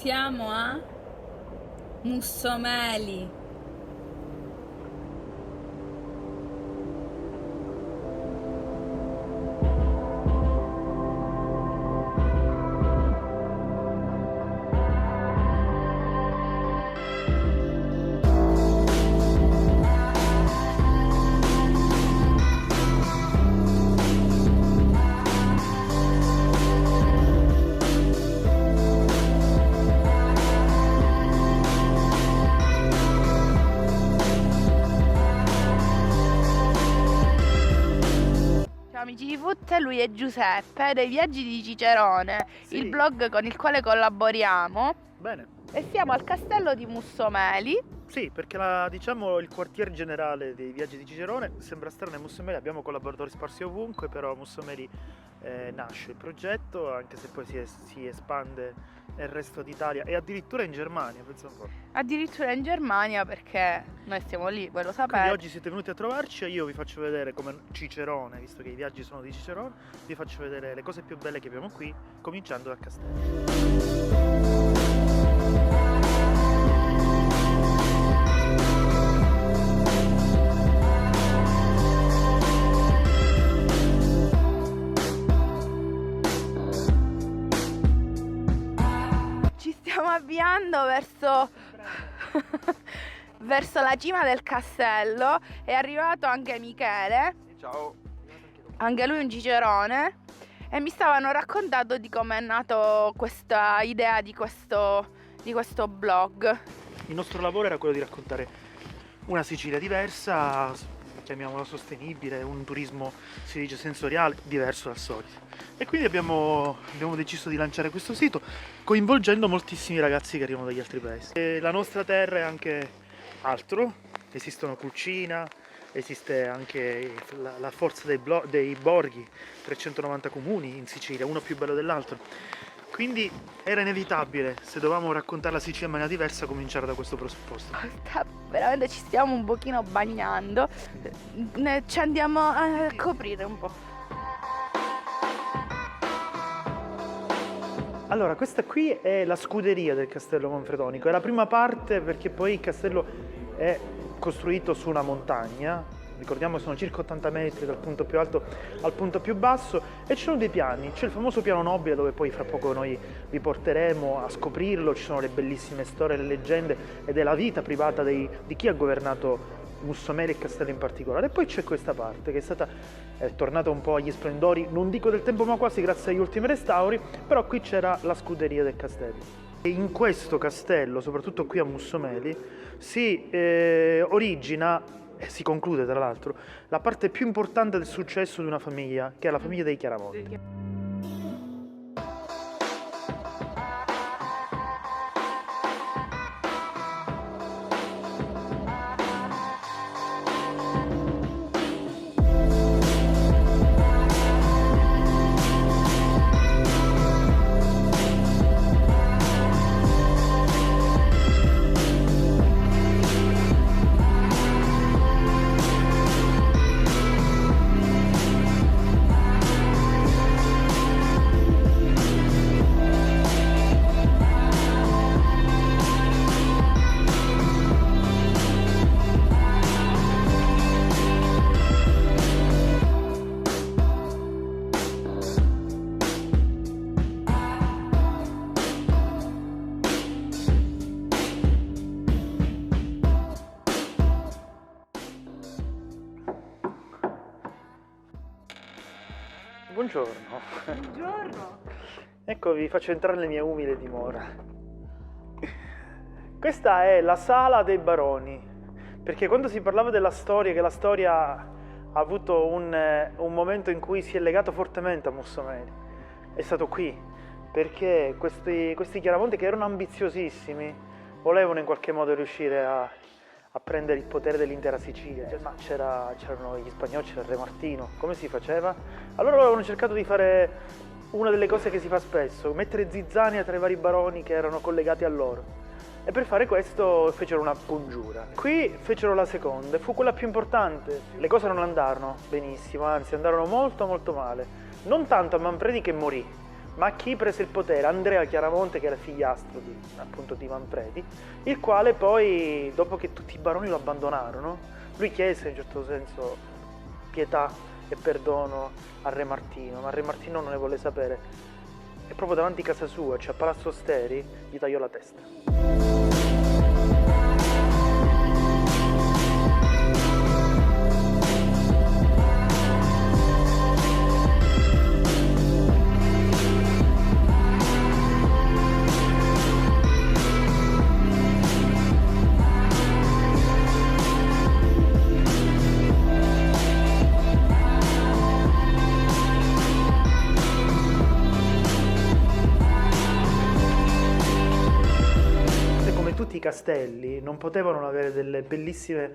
Siamo a Mussomeli. Amici di Foot, lui è Giuseppe dei Viaggi di Cicerone, Sì. il blog con il quale collaboriamo, Bene, e siamo al castello di Mussomeli. sì, perché diciamo il quartier generale dei Viaggi di Cicerone sembra strano, a Mussomeli abbiamo collaboratori sparsi ovunque, però a Mussomeli nasce il progetto, anche se poi si espande nel resto d'Italia e addirittura in Germania, pensa un po'. Addirittura in Germania, perché noi stiamo lì, voi lo Quindi sapete. oggi siete venuti a trovarci e io vi faccio vedere come Cicerone, visto che i viaggi sono di Cicerone, vi faccio vedere le cose più belle che abbiamo qui, cominciando dal castello. Ci stiamo avviando verso verso la cima del castello. È arrivato anche Michele, Ciao! anche lui un cicerone, e mi stavano raccontando di come è nato questa idea di questo blog. Il nostro lavoro era quello di raccontare una Sicilia diversa, chiamiamola sostenibile, un turismo, si dice, sensoriale, diverso dal solito. E quindi abbiamo deciso di lanciare questo sito coinvolgendo moltissimi ragazzi che arrivano dagli altri paesi. E la nostra terra è anche altro, esistono cucina, esiste anche la forza dei borghi, 390 comuni in Sicilia, uno più bello dell'altro. Quindi era inevitabile, se dovevamo raccontare la Sicilia in maniera diversa, cominciare da questo presupposto. Veramente ci stiamo un pochino bagnando, ci andiamo a coprire un po'. Allora, questa qui è la scuderia del Castello Manfredonico, è la prima parte perché poi il castello è costruito su una montagna, ricordiamo sono circa 80 metri dal punto più alto al punto più basso, e ci sono dei piani, c'è il famoso piano nobile dove poi fra poco noi vi porteremo a scoprirlo, ci sono le bellissime storie, le leggende ed è la vita privata di chi ha governato Mussomeli e Castello in particolare. E poi c'è questa parte che è tornata un po' agli splendori, non dico del tempo ma quasi, grazie agli ultimi restauri, però qui c'era la scuderia del castello. E in questo castello, soprattutto qui a Mussomeli, si origina e si conclude tra l'altro la parte più importante del successo di una famiglia, che è la famiglia dei Chiaramonti. Buongiorno. Buongiorno. Ecco, vi faccio entrare nelle mie umili dimora. Questa è la sala dei baroni, perché quando si parlava della storia, che la storia ha avuto un momento in cui si è legato fortemente a Mussomeli, è stato qui, perché questi Chiaramonti, che erano ambiziosissimi, volevano in qualche modo riuscire a prendere il potere dell'intera Sicilia, ma c'erano gli spagnoli, c'era il Re Martino. Come si faceva? Allora avevano cercato di fare una delle cose che si fa spesso, mettere zizzania tra i vari baroni che erano collegati a loro. E per fare questo fecero una congiura. Qui fecero la seconda, e fu quella più importante. Le cose non andarono benissimo, anzi andarono molto molto male. Non tanto a Manfredi, che morì, Ma chi prese il potere? Andrea Chiaramonte, che era figliastro appunto di Manfredi, il quale poi, dopo che tutti i baroni lo abbandonarono, lui chiese in un certo senso pietà e perdono a Re Martino, ma Re Martino non ne volle sapere. E proprio davanti a casa sua, cioè a Palazzo Osteri, gli tagliò la testa. Tutti i castelli non potevano non avere delle bellissime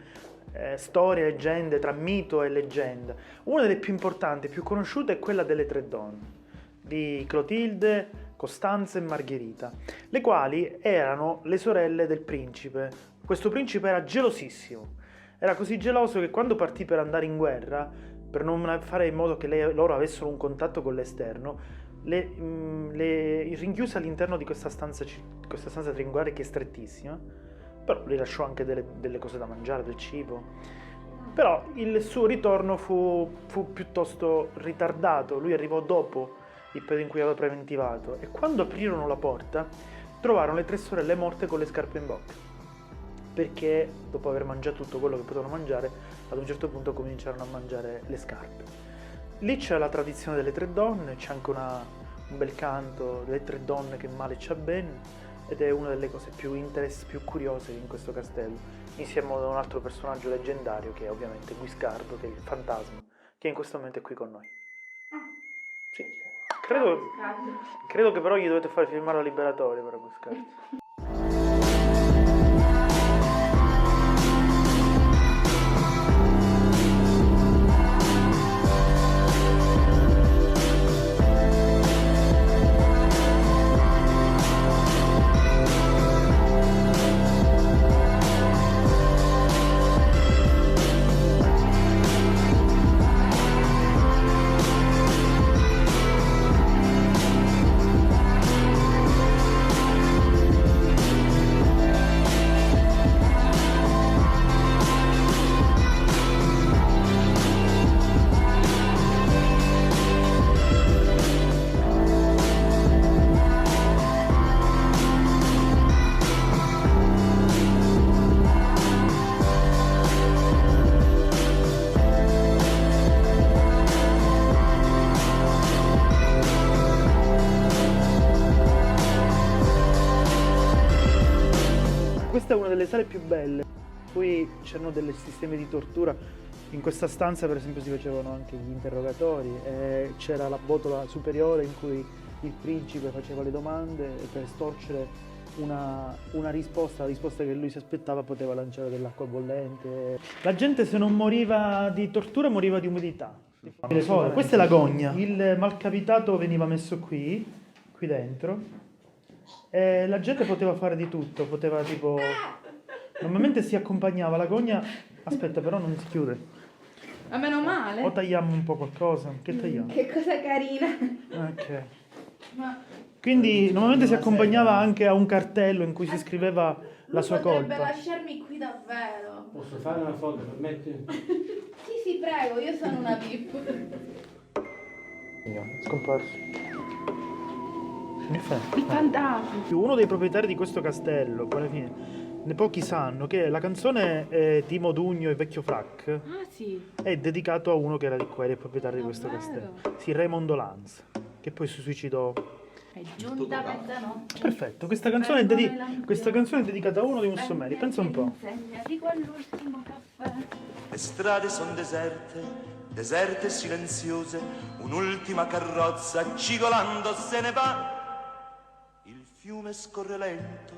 storie, leggende tra mito e leggenda. Una delle più importanti, più conosciute è quella delle tre donne, di Clotilde, Costanza e Margherita, le quali erano le sorelle del principe. Questo principe era gelosissimo, era così geloso che quando partì per andare in guerra, per non fare in modo che loro avessero un contatto con l'esterno, le rinchiuse all'interno di questa stanza triangolare che è strettissima, però le lasciò anche delle cose da mangiare, del cibo. Però il suo ritorno fu piuttosto ritardato, lui arrivò dopo il periodo in cui aveva preventivato, e quando aprirono la porta trovarono le tre sorelle morte con le scarpe in bocca, perché dopo aver mangiato tutto quello che potevano mangiare, ad un certo punto cominciarono a mangiare le scarpe. Lì c'è la tradizione delle tre donne, c'è anche un bel canto delle tre donne che male c'ha ben, ed è una delle cose più curiose in questo castello, insieme ad un altro personaggio leggendario che è ovviamente Guiscardo, che è il fantasma, che in questo momento è qui con noi. Sì. Credo che però gli dovete fare firmare la liberatoria per Guiscardo. Questa è una delle sale più belle, poi c'erano dei sistemi di tortura. In questa stanza per esempio si facevano anche gli interrogatori, e c'era la botola superiore in cui il principe faceva le domande e per estorcere una risposta, la risposta che lui si aspettava, poteva lanciare dell'acqua bollente. La gente, se non moriva di tortura, moriva di umidità. Questa è la gogna, il malcapitato veniva messo qui dentro. E la gente poteva fare di tutto, poteva tipo... Normalmente si accompagnava la gogna... Aspetta, però non si chiude. Ma meno male. O tagliamo un po' qualcosa. Che tagliamo? Che cosa carina. Ok. Ma... Quindi normalmente si accompagnava anche a un cartello in cui si scriveva la sua colpa. Potrebbe lasciarmi qui davvero. Posso fare una foto, permetti? Sì, prego, io sono una VIP. Scomparso. Il fantasma. Uno dei proprietari di questo castello, alla fine, ne pochi sanno che la canzone di Modugno e Vecchio Frac è dedicato a uno che era di qua, era il proprietario di questo castello. Sì, Raimondo Lanz, che poi si suicidò. È giunta mezzanotte. Perfetto, questa canzone è dedicata a uno dei mussomeri, pensa un po'. Di quell'ultimo caffè. Le strade son deserte e silenziose, un'ultima carrozza cigolando se ne va. Il fiume scorre lento,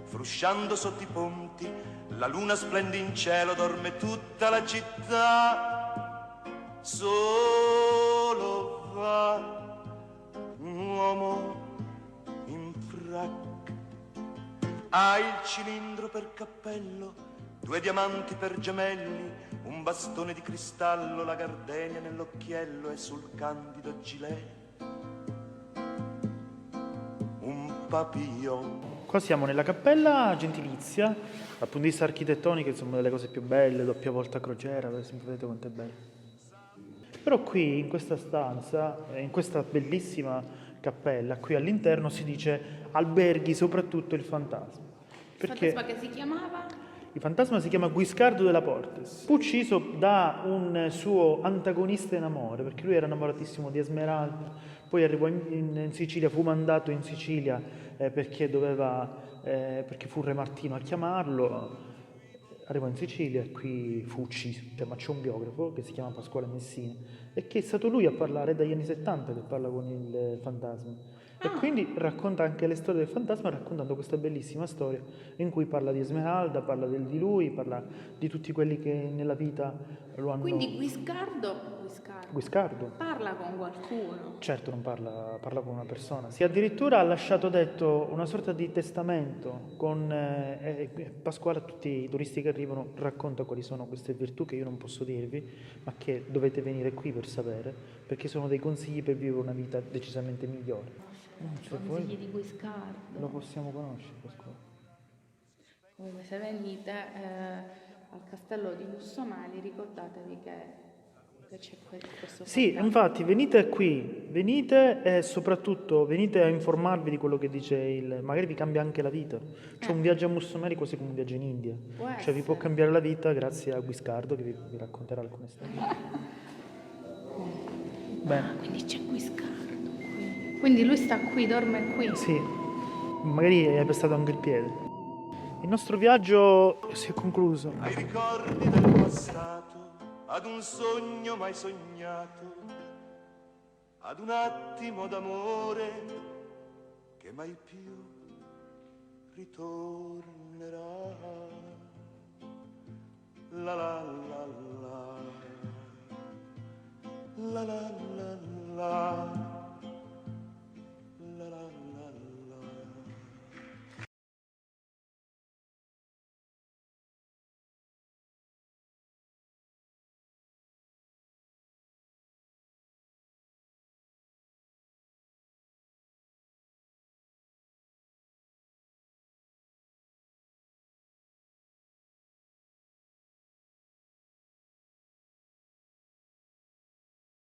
frusciando sotto i ponti, la luna splende in cielo, dorme tutta la città. Solo va un uomo in frac, ha il cilindro per cappello, 2 diamanti per gemelli, un bastone di cristallo, la gardenia nell'occhiello e sul candido gilet papillon. Qua siamo nella cappella gentilizia, dal punto di vista architettonico, insomma, delle cose più belle, doppia volta a crociera, per esempio, vedete quanto è bello. Però qui, in questa stanza, in questa bellissima cappella, qui all'interno si dice alberghi soprattutto il fantasma. Perché Fantasma che si chiamava? il fantasma si chiama Guiscardo della Portes. Fu ucciso da un suo antagonista in amore, perché lui era innamoratissimo di Esmeralda, poi arrivò in Sicilia, fu mandato in Sicilia perché fu Re Martino a chiamarlo, arrivò in Sicilia e qui fu ucciso. Ma c'è un biografo che si chiama Pasquale Messina e che è stato lui a parlare dagli anni 70 che parla con il fantasma. E quindi racconta anche le storie del fantasma raccontando questa bellissima storia in cui parla di Esmeralda, parla di lui, parla di tutti quelli che nella vita lo hanno... Quindi Guiscardo Guiscardo. parla con qualcuno. Certo, non parla con una persona. Sì, addirittura ha lasciato detto una sorta di testamento con Pasquale a tutti i turisti che arrivano, racconta quali sono queste virtù che io non posso dirvi, ma che dovete venire qui per sapere, perché sono dei consigli per vivere una vita decisamente migliore. Se vuoi, Consigli di Guiscardo. lo possiamo conoscere, Pasquale. Comunque se venite al castello di Bussomali ricordatevi che c'è questo Sì, fantasma. infatti venite qui, venite e soprattutto venite a informarvi di quello che dice magari vi cambia anche la vita. C'è un viaggio a Mussomeri quasi come un viaggio in India. Può Cioè vi può essere. cambiare la vita grazie a Guiscardo che vi racconterà alcune storie. Bene, Quindi c'è Guiscardo qui. Quindi lui sta qui, dorme qui. sì, magari hai pestato anche il piede. Il nostro viaggio si è concluso. Ai ricordi del passato, ad un sogno mai sognato, ad un attimo d'amore che mai più ritornerà. La la la la, la la la la.